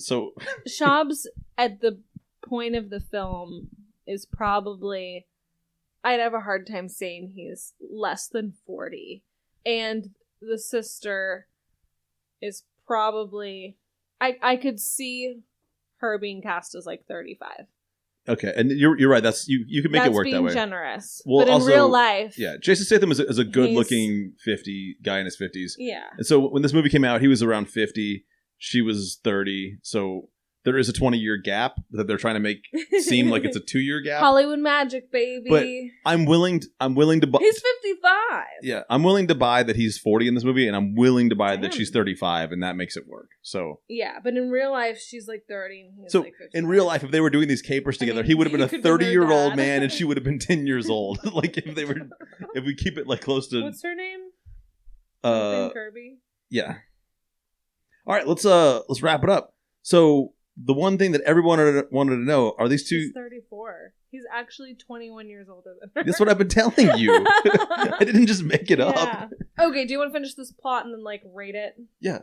at the point of the film is probably, I'd have a hard time saying he's less than 40. And the sister is probably, I could see her being cast as like 35. Okay, and you're right. That's you can make it work that way. That's being generous. Well, but in also, real life, Jason Statham is a good-looking 50 guy in his 50s. Yeah. And so when this movie came out, he was around 50. She was 30. So there is a 20-year gap that they're trying to make seem like it's a 2-year gap. Hollywood magic, baby. But I'm willing to buy. He's 55. Yeah, I'm willing to buy that he's 40 in this movie, and I'm willing to buy that she's 35, and that makes it work. So yeah, but in real life, she's like 30, and he's so like 55. In real life, if they were doing these capers together, he would have been a 30-year-old man, and she would have been 10 years old. Like if we keep it like close to. What's her name? Kirby. Yeah. All right, let's wrap it up. So the one thing that everyone wanted to know are these two. He's 34. He's actually 21 years older than her. That's what I've been telling you. I didn't just make it up. Okay, do you want to finish this plot and then like rate it? Yeah.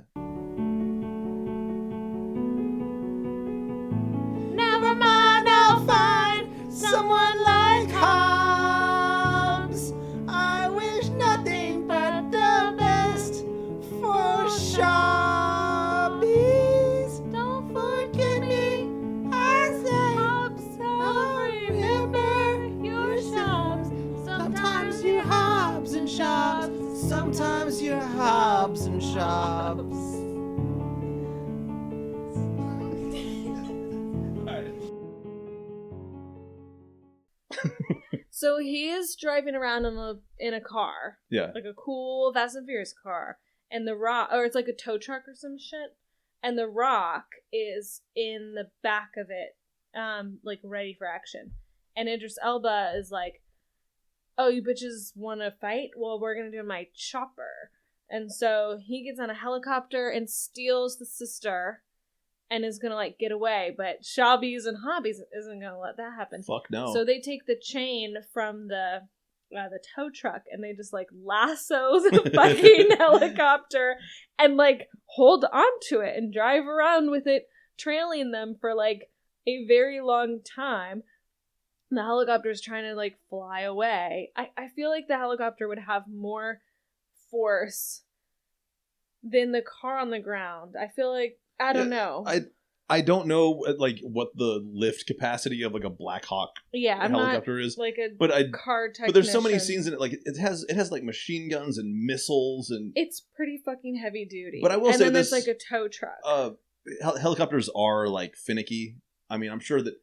Never mind, I'll find someone like Hobbs. I wish nothing but the best for Shobbies. Don't forget me, I say Hobbs. I'll remember your Shobbs. Sometimes you Hobbs and Shobbs. So he is driving around in a car. Yeah. Like a cool Fast and Furious car. And the Rock, or it's like a tow truck or some shit. And the Rock is in the back of it, like ready for action. And Idris Elba is like, oh, you bitches want to fight? Well, we're going to do my chopper. And so he gets on a helicopter and steals the sister and is going to, like, get away. But Shobbs and Hobbs isn't going to let that happen. Fuck no. So they take the chain from the tow truck and they just, like, lasso the fucking helicopter and, like, hold onto it and drive around with it, trailing them for, like, a very long time. The helicopter is trying to, like, fly away. I feel like the helicopter would have more force than the car on the ground. I feel like, I don't know. I don't know, like, what the lift capacity of, like, a Black Hawk helicopter is. Like a car technician. But there's so many scenes in it, like, it has like machine guns and missiles and... It's pretty fucking heavy duty. But I will say then this... there's, like, a tow truck. Helicopters are, like, finicky. I mean, I'm sure that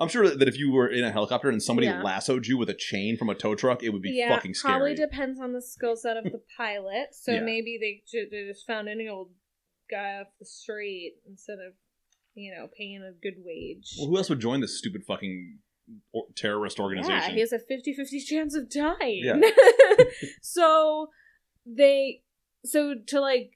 if you were in a helicopter and somebody lassoed you with a chain from a tow truck, it would be fucking scary. Probably depends on the skill set of the pilot. So maybe they just found any old guy off the street instead of, paying a good wage. Well, who else would join this stupid fucking terrorist organization? Yeah, he has a 50-50 chance of dying. Yeah. So to, like,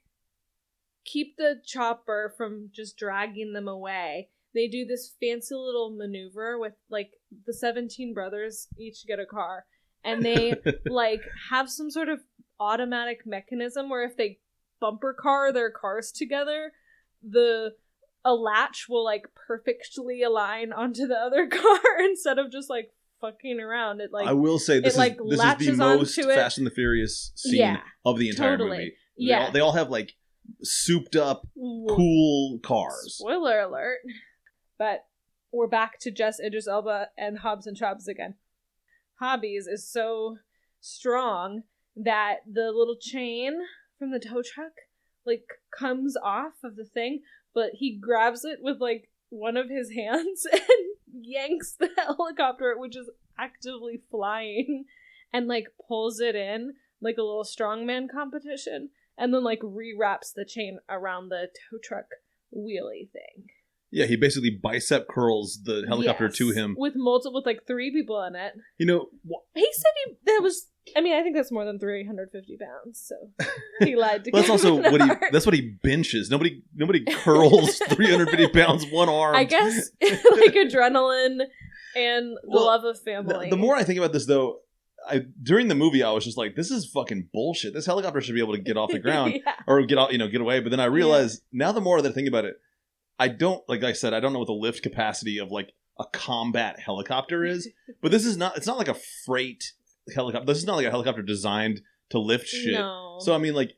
keep the chopper from just dragging them away, they do this fancy little maneuver with, like, the 17 brothers each get a car. And they, like, have some sort of automatic mechanism where if they bumper car their cars together, a latch will, like, perfectly align onto the other car instead of just, like, fucking around. It, like, I will say this is the most Fast and the Furious scene of the entire movie. Yeah. They all have, like, souped up, cool cars. Spoiler alert. But we're back to just Idris Elba and Hobbs and Shobbs again. Hobbs is so strong that the little chain from the tow truck, like, comes off of the thing, but he grabs it with, like, one of his hands and yanks the helicopter, which is actively flying, and, like, pulls it in like a little strongman competition, and then, like, rewraps the chain around the tow truck wheelie thing. Yeah, he basically bicep curls the helicopter to him. With like 3 people in it. He said I think that's more than 350 pounds, so he lied to That's also that's what he benches. Nobody curls 350 pounds one arm. I guess, like, adrenaline and the love of family. The more I think about this, though, during the movie, I was just like, this is fucking bullshit. This helicopter should be able to get off the ground or get away. But then I realized, now the more that I think about it, I don't, like I said, I don't know what the lift capacity of, like, a combat helicopter is, but it's not like a freight helicopter. This is not like a helicopter designed to lift shit. No. So, I mean, like,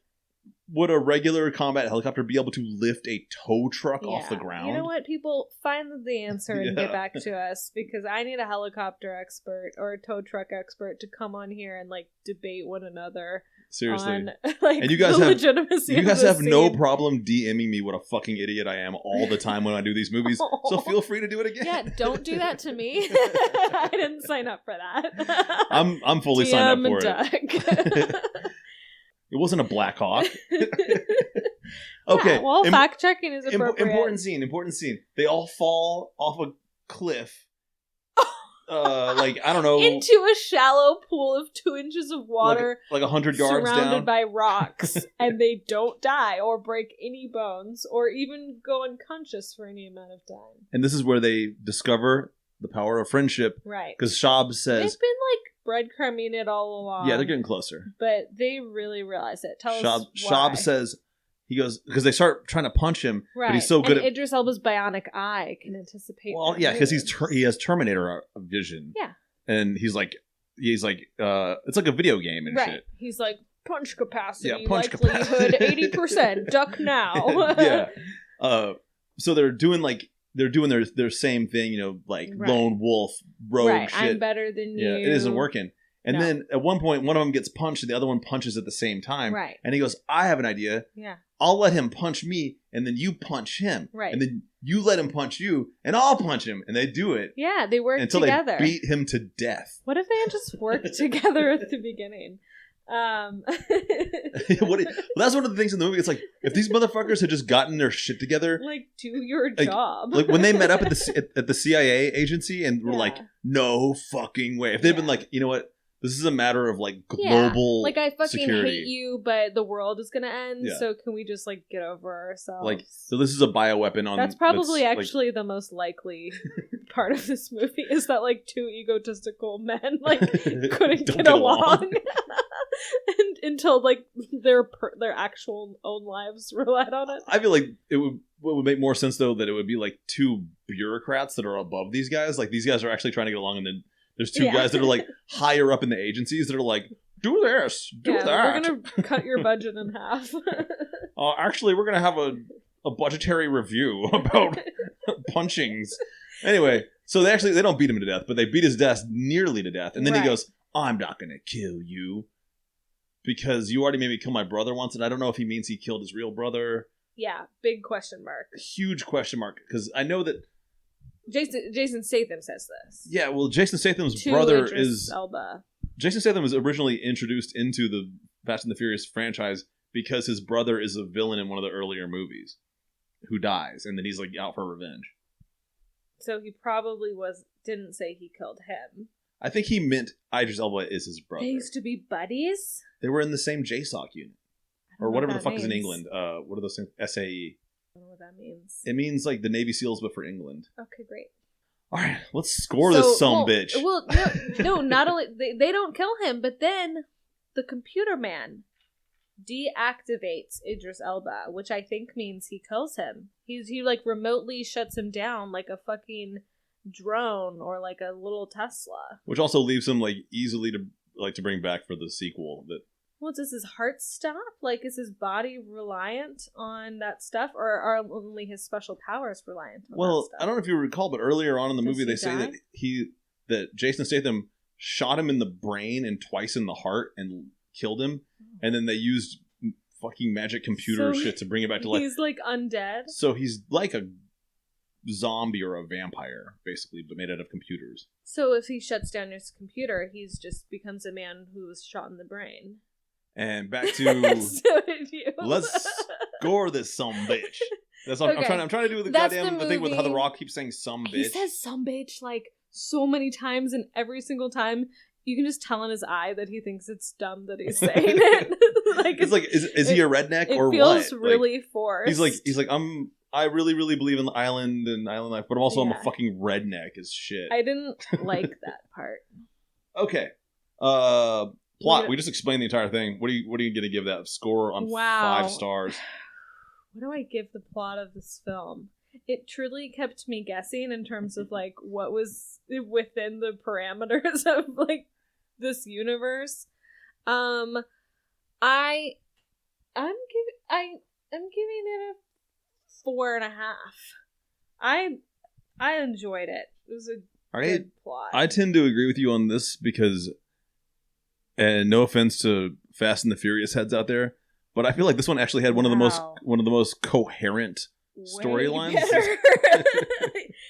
would a regular combat helicopter be able to lift a tow truck off the ground? You know what, people? Find the answer and get back to us, because I need a helicopter expert or a tow truck expert to come on here and, like, debate one another. Seriously. On, like, and you guys legitimacy have no problem DMing me what a fucking idiot I am all the time when I do these movies. So feel free to do it again. Yeah, don't do that to me. I didn't sign up for that. I'm fully signed up for it. It wasn't a Black Hawk. Okay. Yeah, well, fact checking is appropriate. Important scene. They all fall off a cliff. Like, I don't know, into a shallow pool of 2 inches of water, like 100 yards surrounded down by rocks, and they don't die or break any bones or even go unconscious for any amount of time. And this is where they discover the power of friendship, right? Because Shobbs says they've been, like, breadcrumbing it all along. Yeah, they're getting closer, but they really realize it. Tell us why. Shobbs says, he goes, because they start trying to punch him, right? But he's so good at Idris Elba's bionic eye can anticipate. Well, yeah, because he has Terminator vision. Yeah, and he's like, it's like a video game and shit. He's like, punch capacity, likelihood 80%, duck now. Yeah. So they're doing their same thing, like lone wolf rogue shit. I'm better than you. Yeah, it isn't working. And then at one point, one of them gets punched and the other one punches at the same time. Right. And he goes, I have an idea. Yeah. I'll let him punch me, and then you punch him. Right. And then you let him punch you, and I'll punch him. And they do it. Yeah, they work until together. They beat him to death. What if they had just worked together at the beginning? Well, that's one of the things in the movie. It's like, if these motherfuckers had just gotten their shit together, like, do your job. Like when they met up at the CIA agency and were like, no fucking way. If they'd been like, you know what, this is a matter of like global like, I fucking security. hate you, but the world is gonna end. Yeah. So can we just like get over ourselves? Like, so this is a bioweapon on. That's probably like, actually the most likely part of this movie is that like two egotistical men like couldn't get along. And until like their actual own lives relied on it. I feel like what would make more sense though that it would be like two bureaucrats that are above these guys. Like these guys are actually trying to get along, and then there's two guys that are like higher up in the agencies that are like, do this, do that. We're gonna cut your budget in half. Actually, we're gonna have a budgetary review about punchings. Anyway, so they don't beat him to death, but they beat his death nearly to death, and then he goes, "I'm not gonna kill you." Because you already made me kill my brother once, and I don't know if he means he killed his real brother. Yeah, big question mark. Huge question mark, because I know that Jason Statham says this. Yeah, well, Jason Statham's brother Idris is Elba. Jason Statham was originally introduced into the Fast and the Furious franchise because his brother is a villain in one of the earlier movies, who dies, and then he's like out for revenge. So he probably didn't say he killed him. I think he meant Idris Elba is his brother. They used to be buddies? They were in the same JSOC unit. Or whatever the fuck is in England. What are those things? SAE. I don't know what that means. It means like the Navy SEALs, but for England. Okay, great. Alright, let's score this bitch. Well, no, not only... They don't kill him, but then the computer man deactivates Idris Elba, which I think means he kills him. He like remotely shuts him down like a fucking drone or like a little Tesla. Which also leaves him like easily to bring back for the sequel. Well, does his heart stop? Like, is his body reliant on that stuff, or are only his special powers reliant on that stuff? I don't know if you recall, but earlier on in the movie they say die? that Jason Statham shot him in the brain and twice in the heart and killed him, and then they used fucking magic computer shit to bring it back to life. He's like undead. So he's like a zombie or a vampire, basically, but made out of computers. So if he shuts down his computer, he's just becomes a man who was shot in the brain. And back to so did you. Let's score this bitch. That's what Okay. I'm trying to do with the That's goddamn the thing with how The movie. Rock keeps saying bitch. He says some bitch like so many times, and every single time you can just tell in his eye that he thinks it's dumb that he's saying it. Like it's like is he a redneck or what? It feels really forced. He's like I really, really believe in the island and island life, but also I'm a Yeah. fucking redneck as shit. I didn't like that part. Okay. Plot. We just explained the entire thing. What are you gonna give that score on 5 stars? What do I give the plot of this film? It truly kept me guessing in terms of like what was within the parameters of like this universe. I'm giving it a 4.5. I enjoyed it. It was a good plot. I tend to agree with you on this because, and no offense to Fast and the Furious heads out there, but I feel like this one actually had one of the most coherent storylines.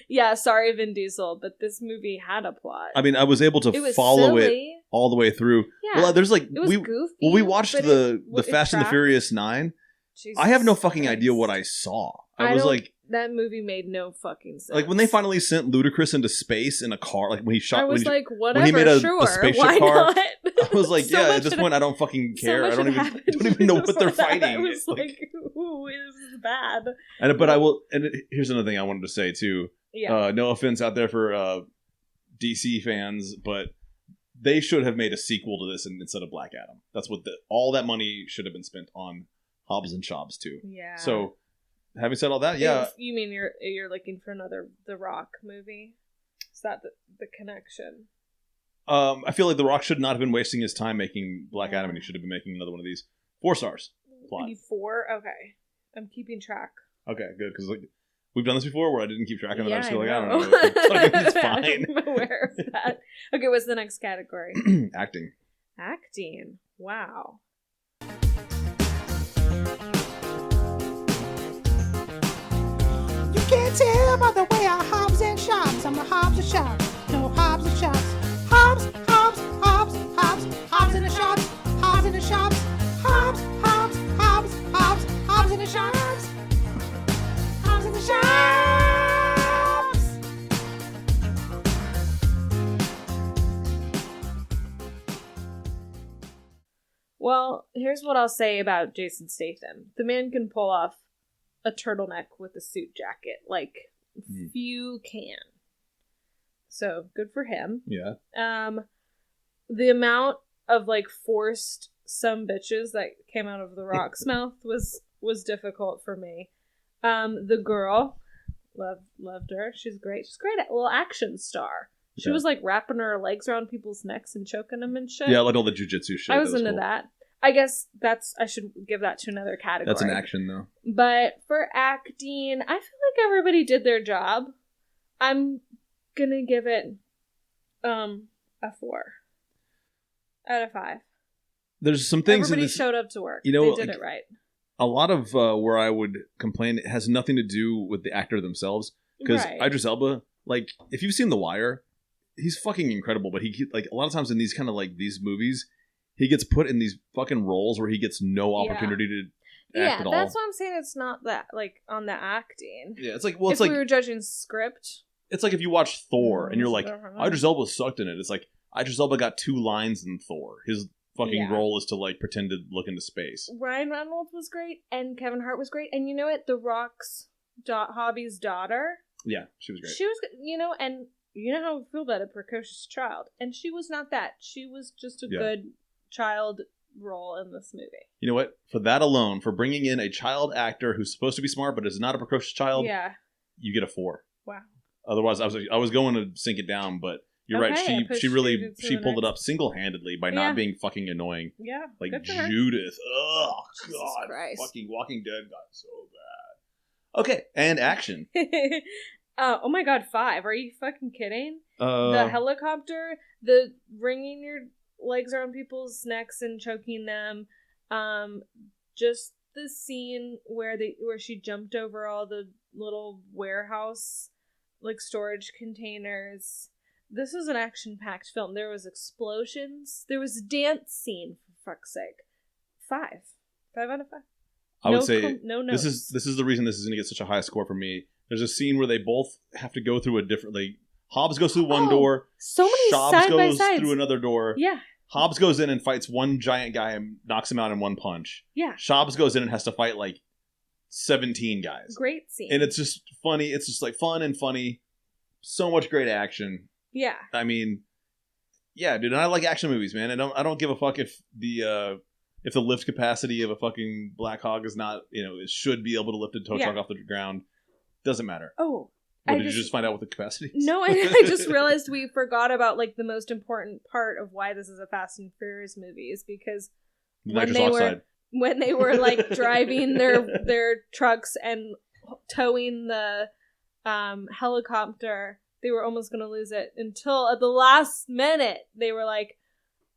Yeah, sorry, Vin Diesel, but this movie had a plot. I mean, I was able to follow it all the way through. Yeah, well, there's like it was goofy. we watched the it Fast and the Furious 9. Jesus I have no fucking Christ. idea what I saw. I was like, that movie made no fucking sense. like when they finally sent Ludacris into space in a car, like when he shot. I was like, whatever, when he made a spaceship car. Not? I was like, So yeah. much At this point, I don't fucking so care. I much don't had even happened know what they're before that. fighting. I was like, ooh, this is bad. But I will. And here's another thing I wanted to say too. Yeah. No offense out there for DC fans, but they should have made a sequel to this instead of Black Adam. That's what all that money should have been spent on. Hobbs and Shobbs too. Yeah. So, having said all that, yeah. You mean you're looking for another The Rock movie? Is that the connection? I feel like The Rock should not have been wasting his time making Black Adam, and he should have been making another one of these. 4 stars. Plot. 4? Okay. I'm keeping track. Okay, good, because like we've done this before where I didn't keep track, and then I was like, I don't know. know. It's fine. I'm aware of that. Okay, what's the next category? Acting. Acting. Wow. tell by the way I Hobbs and Shobbs. I'm a Hobbs and Shobbs. No Hobbs and Shobbs. Hobbs, Hobbs, Hobbs, Hobbs, Hobbs and the Shobbs. Hobbs and the Shobbs. Hobbs, Hobbs, Hobbs, Hobbs, Hobbs and the Shobbs. Hobbs and the Shobbs. Well, here's what I'll say about Jason Statham. The man can pull off a turtleneck with a suit jacket. Like, few can. So, good for him. Yeah. The amount of, like, forced some bitches that came out of The Rock's mouth was difficult for me. The girl, loved her. She's great. She's great. Little action star. She was, like, wrapping her legs around people's necks and choking them and shit. Yeah, like all the jujitsu shit. I was into that. I guess I should give that to another category. That's an action, though. But for acting, I feel like everybody did their job. I'm gonna give it a 4 out of 5. There's some things Everybody in this, showed up to work. You know, they did it right. A lot of where I would complain has nothing to do with the actor themselves. Because Idris Elba, like, if you've seen The Wire, he's fucking incredible. But he, like, a lot of times in these kind of, like, these movies, he gets put in these fucking roles where he gets no opportunity to act at all. Yeah, that's why I'm saying it's not that, like, on the acting. Yeah, it's like, well, if we were judging script. It's like if you watch Thor and you're like, Idris Elba sucked in it. It's like, Idris Elba got 2 lines in Thor. His fucking role is to, like, pretend to look into space. Ryan Reynolds was great, and Kevin Hart was great. And you know what? The Rock's Hobby's daughter. Yeah, she was great. She was, you know, and you know how I feel about a precocious child. And she was not that. She was just a good child role in this movie. You know what? For that alone, for bringing in a child actor who's supposed to be smart but is not a precocious child, you get a 4. Wow. Otherwise, I was going to sink it down, but you're right. She pulled it up single-handedly by not being fucking annoying. Yeah. Like Judith. Oh Jesus God. Christ. Fucking Walking Dead got so bad. Okay, and action. Oh my God, 5. Are you fucking kidding? The helicopter, the wringing your legs around people's necks and choking them. Just the scene where she jumped over all the little warehouse, like, storage containers. This was an action-packed film. There was explosions. There was a dance scene, for fuck's sake. 5 out of 5. I would say no notes. This is the reason this is going to get such a high score for me. There's a scene where they both have to go through a different, like, Hobbs goes through one door. So many Shobbs goes through another door. Yeah. Hobbs goes in and fights one giant guy and knocks him out in one punch. Yeah. Shobbs goes in and has to fight, like, 17 guys. Great scene. And it's just funny. It's just, like, fun and funny. So much great action. Yeah. I mean, yeah, dude. And I like action movies, man. I don't give a fuck if the lift capacity of a fucking Black Hog is not, you know, it should be able to lift a tow truck off the ground. Doesn't matter. Oh. Did you just find out what the capacity is? No, I just realized we forgot about, like, the most important part of why this is a Fast and Furious movie is because when they were like driving their trucks and towing the helicopter, they were almost going to lose it until at the last minute they were like,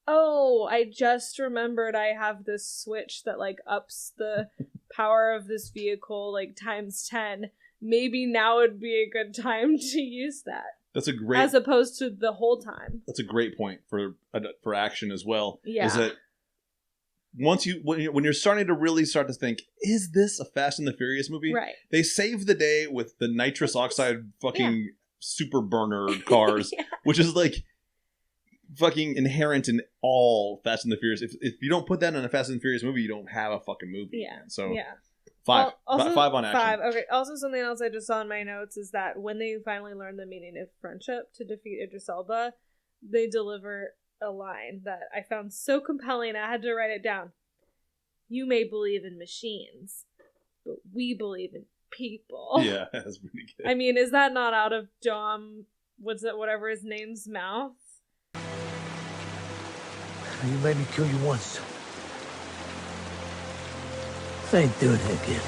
oh, I just remembered I have this switch that, like, ups the power of this vehicle, like, times 10. Maybe now would be a good time to use that. That's a great, as opposed to the whole time. That's a great point for action as well. Yeah. Is that when you're starting to really start to think, is this a Fast and the Furious movie? Right. They save the day with the nitrous oxide fucking super burner cars, which is like fucking inherent in all Fast and the Furious. If you don't put that in a Fast and the Furious movie, you don't have a fucking movie. Yeah. Man. So 5. Also, 5 on action. 5. Okay. Also, something else I just saw in my notes is that when they finally learn the meaning of friendship to defeat Idris Elba, they deliver a line that I found so compelling I had to write it down. You may believe in machines, but we believe in people. Yeah, that's pretty good. I mean, is that not out of Dom, whatever his name's mouth? You made me kill you once. I ain't doing it again.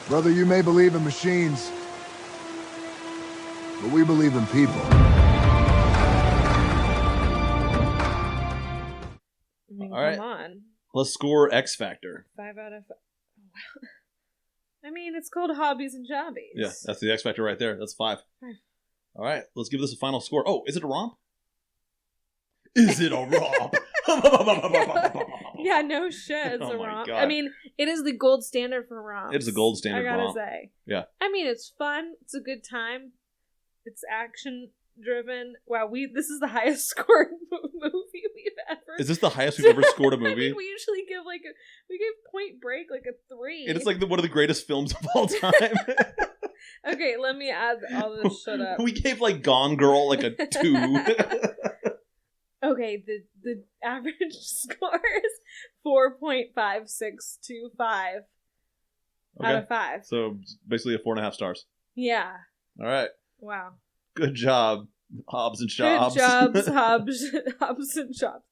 Brother, you may believe in machines, but we believe in people. I mean, all right. come on. Let's score X Factor. 5 out of 5. I mean, it's called Hobbies and Shobbies. Yeah, that's the X Factor right there. That's 5. 5. All right, let's give this a final score. Oh, is it a romp? Is it a romp? Yeah, no shit. It's a my romp. God. I mean, it is the gold standard for romps. It is the gold standard I gotta romp. say. Yeah. I mean, it's fun. It's a good time. It's action driven. Wow, this is the highest scored movie we've ever. Is this the highest we've ever scored a movie? I mean, we usually give we give Point Break like a 3. It is like one of the greatest films of all time. Okay, let me add all this shit up. We gave like Gone Girl like a 2. Okay, the average score is 4.5625 out of 5. So basically a 4.5 stars. Yeah. All right. Wow. Good job, Hobbs and Shobbs. Good jobs, Hobbs and Shobbs.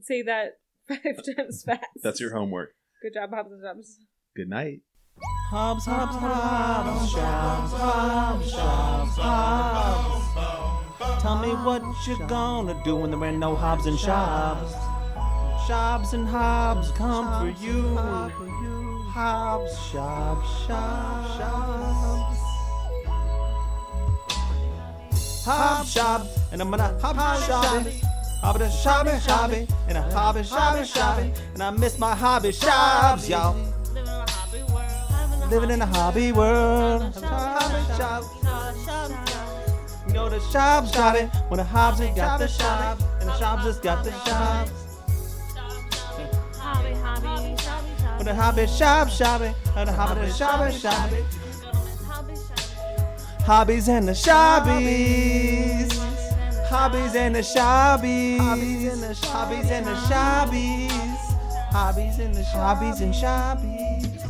Say that 5 times fast. That's your homework. Good job, Hobbs and Shobbs. Good night. Hobbs, Hobbs, Hobbs, Shobbs, Hobbs, Shobbs, Hobbs. Tell me what you're gonna do when there ain't no Hobbs and Shobbs. Shobbs and Hobbs come for you. Hobbs, Shobbs, Shobbs, Shobbs. Hobbs, Shobbs, and I'm gonna Hobbs, Shobbs. Hobby, Shabby, Shabby, and a Hobby, Shabby, Shabby, and I miss my Hobby, Shobbs, y'all. Living in a hobby world. Hobby, Shobbs. You know the Shobbs got it when the Hobbs ain't got the Shobbs, and the Shobbs just got the Shobbs. When the Hobby, Shobbs, Shabby, and the Hobby, Shabby, Shabby. Hobbies and the Shobbies. Hobbies and the Shobbies. Hobbies and the Shobbies. Hobbies and the Shobbies and Shobbies.